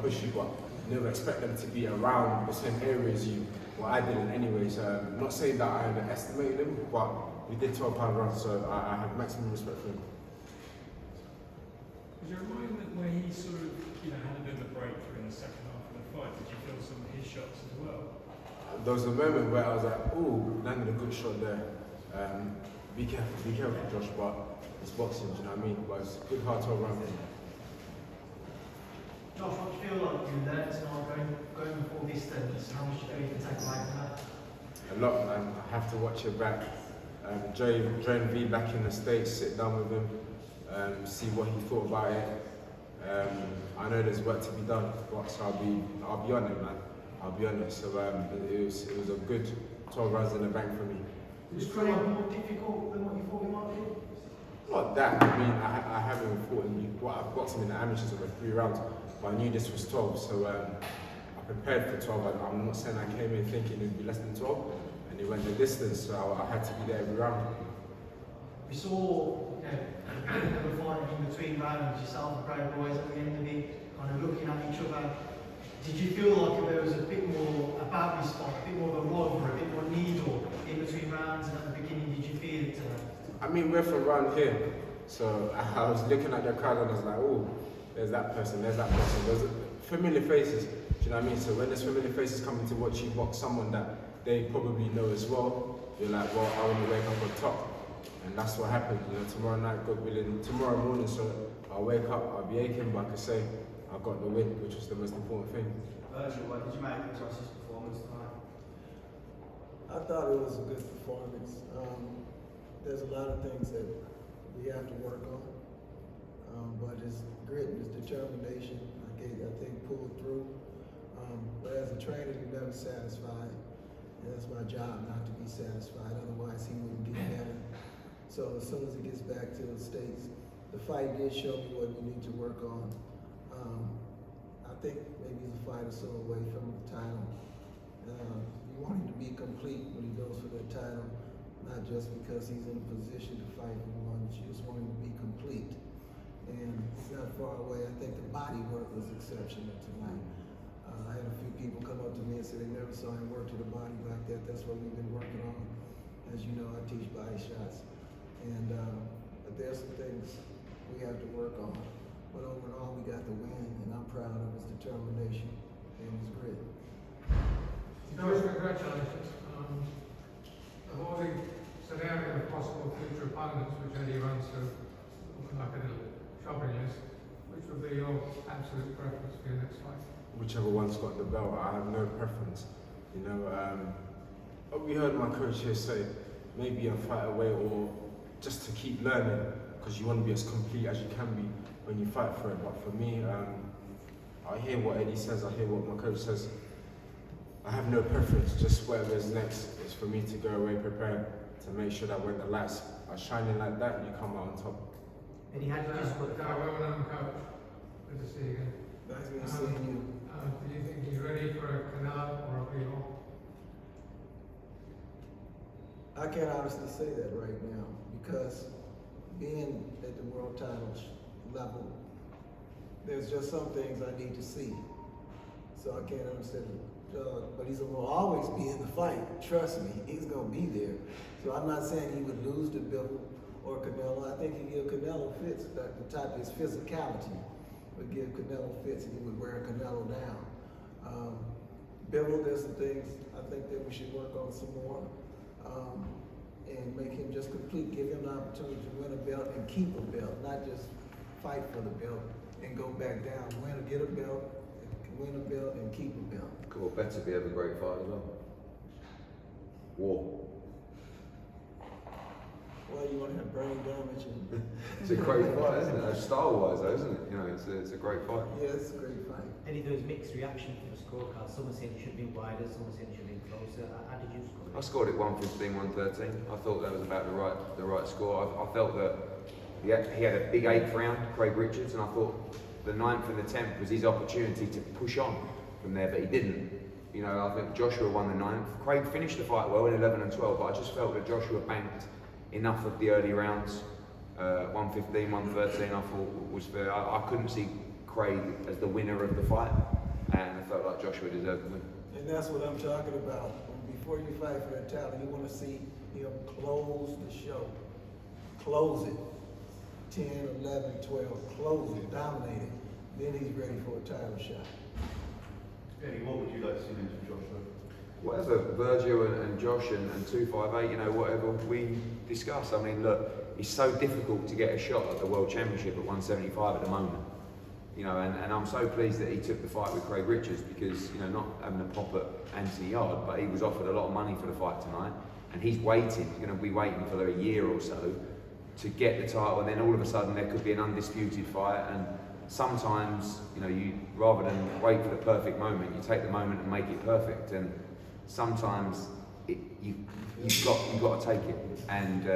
push you, but you never expect them to be around the same area as you. Well, I didn't anyways. Not saying that I underestimated him, but we did 12-pound runs, so I have maximum respect for him. Was there a moment where he sort of, had a bit of a breakthrough in the second half of the fight? Did you feel some of his shots as well? There was a moment where I was like, "Ooh, landed a good shot there." Be careful, Josh. But it's boxing, do you know what I mean? But it's a good hard 12 round. Josh, what do you feel like you learned tonight going the full distance? How much do you feel you can take away from that? A lot, man. I have to watch it back. Dre and V back in the States, sit down with him, see what he thought about it. I know there's work to be done, but so I'll be on it, man. I'll be on it. So it was a good 12 rounds in the bank for me. Was training more difficult than what you thought it might be? Not that. I mean, I haven't fought I've boxed him in the amateurs over 3 rounds, but I knew this was 12, so I prepared for 12. I'm not saying I came in thinking it would be less than 12, and it went the distance, so I had to be there every round. We saw the fight in between rounds, yourself and Craig Boys at the end of it, kind of looking at each other. Did you feel like there was a bit more about this fight, a bit more of a rivalry, a bit more needle in between rounds, and at the beginning, did you feel it tonight? I mean, we're from around here, so I was looking at the crowd and I was like, "Oh, there's that person, there's that person." There's familiar faces, do you know what I mean? So when there's familiar faces coming to watch you box someone that they probably know as well, you're like, "Well, I want to wake up on top." And that's what happened, tomorrow night, God willing, tomorrow morning, so I'll wake up, I'll be aching, but I can say I got the win, which was the most important thing. Virgil, what did you make of Josh's performance tonight? I thought it was a good performance. There's a lot of things that we have to work on, but his grit and his determination, I think, pulled through. But as a trainer, you're never satisfied, and that's my job, not to be satisfied. Otherwise, he wouldn't get better. So as soon as he gets back to the States, the fight did show me what we need to work on. I think maybe he's a fight or so away from the title. You want him to be complete when he goes for that title, not just because he's in a position to fight for one, but you just want him to be complete. And it's not far away. I think the body work was exceptional tonight. I had a few people come up to me and say they never saw him work to the body like that. That's what we've been working on. As you know, I teach body shots. And but there's some things we have to work on. But overall, we got the win, and I'm proud of his determination and his grit. Josh, congratulations. Avoiding scenario of possible future opponents, which Eddie runs through like a little shopping list, which would be your absolute preference for your next fight? Whichever one's got the belt, I have no preference. We heard my coach here say, maybe a fight away or just to keep learning, because you want to be as complete as you can be when you fight for it. But for me, I hear what Eddie says, I hear what my coach says. I have no preference, just whatever's next is for me to go away prepared to make sure that when the lights are shining like that, you come out on top. And he had just put well-known coach. Good to see you again. Nice to see you. Do you think he's ready for a Canelo or a PO? I can't honestly say that right now because being at the world title level, there's just some things I need to see. So I can't understand it. But he's will always be in the fight. Trust me, he's gonna be there. So I'm not saying he would lose to Bill or Canelo. I think he give Canelo fits, the type of his physicality would give Canelo fits and he would wear Canelo down. Bivol, there's some things I think that we should work on some more. And make him just complete, give him the opportunity to win a belt and keep a belt, not just fight for the belt and go back down, get a belt, win a belt and keep a belt. Cool, better be having a great fight as well. War. Well, you want to have brain damage and... It's a great fight, isn't it? Style-wise though, isn't it? It's a great fight. Yeah, it's a great fight. Eddie, there was mixed reaction from the scorecard. Some were saying it should have been wider, some were saying it should have been closer. How did you score it? I scored it 115, 113. I thought that was about the right score. I felt that he had a big 8th round, Craig Richards, and I thought the 9th and the 10th was his opportunity to push on from there, but he didn't. I think Joshua won the 9th. Craig finished the fight well in 11 and 12, but I just felt that Joshua banked enough of the early rounds. 115, 113 I thought was fair. I couldn't see Craig as the winner of the fight. Joshua deserved to win. And that's what I'm talking about. Before you fight for that title, you want to see him close the show. Close it. 10, 11, 12. Close it. Dominate it. Then he's ready for a title shot. Eddie, what would you like to see next from Joshua? Whatever Virgil and Josh and 258, you know, whatever we discuss. I mean, look, it's so difficult to get a shot at the World Championship at 175 at the moment. You know, and I'm so pleased that he took the fight with Craig Richards because, you know, not having a pop at Anthony Yard, but he was offered a lot of money for the fight tonight, and he's waiting. He's going to be waiting for a year or so to get the title, and then all of a sudden there could be an undisputed fight. And sometimes, you know, you rather than wait for the perfect moment, you take the moment and make it perfect. And sometimes you've got to take it. And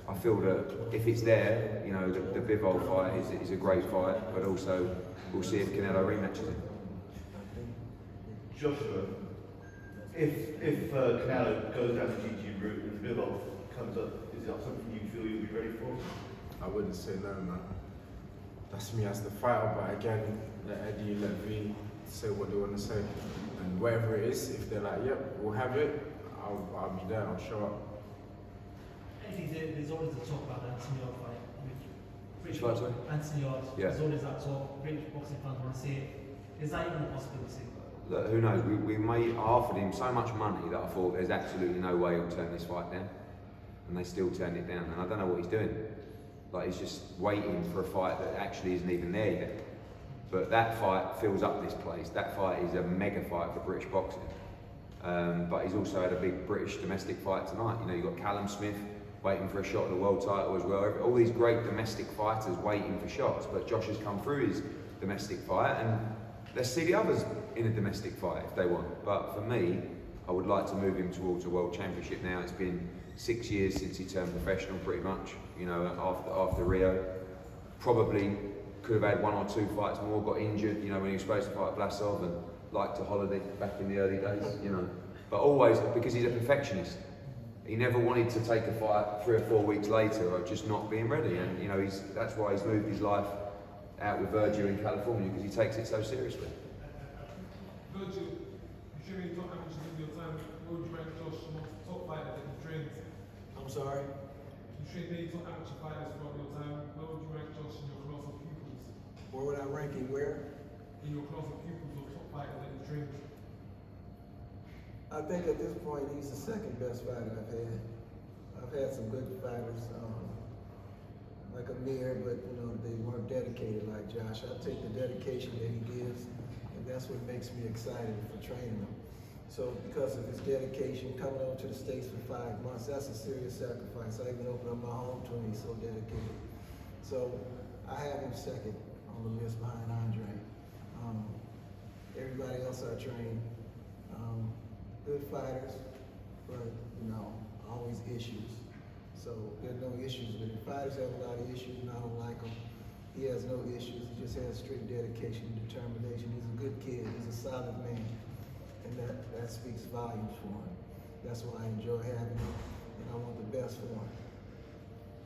I feel that if it's there, you know, the Bivol fight is a great fight, but also we'll see if Canelo rematches it. Joshua, if Canelo goes down the GG route and Bivol comes up, is that something you feel you'll be ready for? I wouldn't say no, man. That's me as the fighter, but again, let Eddie, let V say what they want to say. And whatever it is, if they're like, yep, we'll have it, I'll be there, I'll show up. There's always the talk about the Anthony Yard fight. Which fight, sorry? Anthony Yard. Yeah. There's always that talk. Rich boxing fans want to see it. Is that even a possibility? Look, who knows? I offered him so much money that I thought there's absolutely no way he'll turn this fight down. And they still turned it down. And I don't know what he's doing. Like, he's just waiting for a fight that actually isn't even there yet. But that fight fills up this place. That fight is a mega fight for British boxing. But he's also had a big British domestic fight tonight. You know, you've got Callum Smith waiting for a shot at the world title as well. All these great domestic fighters waiting for shots. But Josh has come through his domestic fight, and let's see the others in a domestic fight if they want. But for me, I would like to move him towards a world championship now. It's been 6 years since he turned professional, pretty much. You know, after Rio, probably could have had 1 or 2 fights more. Got injured, you know, when he was supposed to fight Blasov, and liked a holiday back in the early days. You know, but always because he's a perfectionist. He never wanted to take a fight 3 or 4 weeks later, or just not being ready. And you know, that's why he's moved his life out with Virgil in California, because he takes it so seriously. Virgil, you shouldn't really talk how much you your time. What would you rank Josh amongst the top fighters that you've trained? I'm sorry? You shouldn't really talk amateur fighters throughout your time. Where would you rank Josh in your class of pupils? Where would I rank him? Where? In your class of pupils or top fighters that you've trained? I think at this point he's the second best fighter I've had. I've had some good fighters, like Amir, but you know, they weren't dedicated like Josh. I take the dedication that he gives, and that's what makes me excited for training him. So because of his dedication, coming over to the States for 5 months, that's a serious sacrifice. I even opened up my home to him, he's so dedicated. So I have him second on the list behind Andre. Everybody else I train, good fighters, but you know, always issues. So there's no issues with it. Fighters have a lot of issues, and I don't like him. He has no issues. He just has strict dedication and determination. He's a good kid. He's a solid man, and that speaks volumes for him. That's why I enjoy having him, and I want the best for him.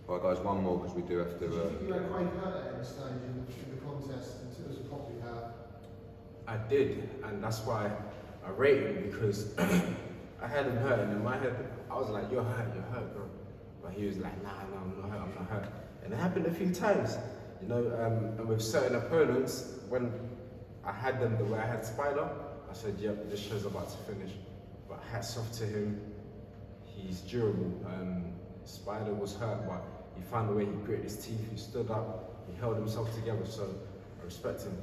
Right, guys, one more because we do have to. Did you think you had Craig Hearn at any stage in the contest in terms of properly how? I did, and that's why I rate him, because I had him hurt, and in my head, I was like, you're hurt, bro. But he was like, nah, I'm not hurt. And it happened a few times, you know, and with certain opponents, when I had them the way I had Spider, I said, yep, this show's about to finish. But hats off to him, he's durable. Spider was hurt, but he found a way, he gritted his teeth, he stood up, he held himself together, so I respect him.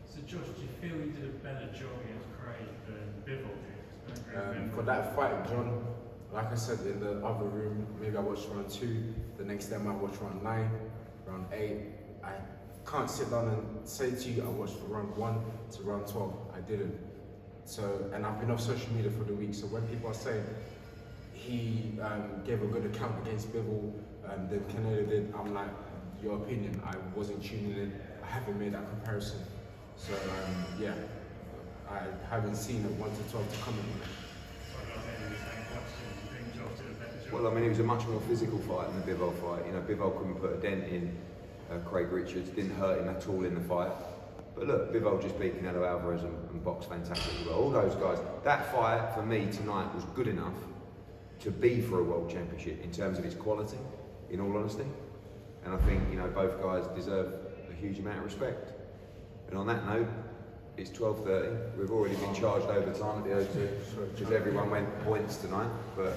So Josh, do you feel you did a better job against Craig than Bivol did? For that fight, John, like I said in the other room, maybe I watched round 2, the next day I might watch round 9, round 8. I can't sit down and say to you I watched from round 1 to round 12. I didn't. So, and I've been off social media for the week, so when people are saying he gave a good account against Bivol, then Canelo did, I'm like, your opinion, I wasn't tuning in, I haven't made that comparison. So yeah, I haven't seen it 1 to 12 to comment on it. Well, I mean, it was a much more physical fight than the Bivol fight. You know, Bivol couldn't put a dent in Craig Richards, didn't hurt him at all in the fight. But look, Bivol just beat Canelo Alvarez and boxed fantastically well. All those guys. That fight for me tonight was good enough to be for a world championship in terms of its quality, in all honesty. And I think, you know, both guys deserve a huge amount of respect. And on that note, it's 12:30. We've already been charged overtime at the O2 because everyone went points tonight. But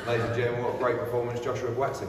ladies and gentlemen, what a great performance, Joshua Buatsi.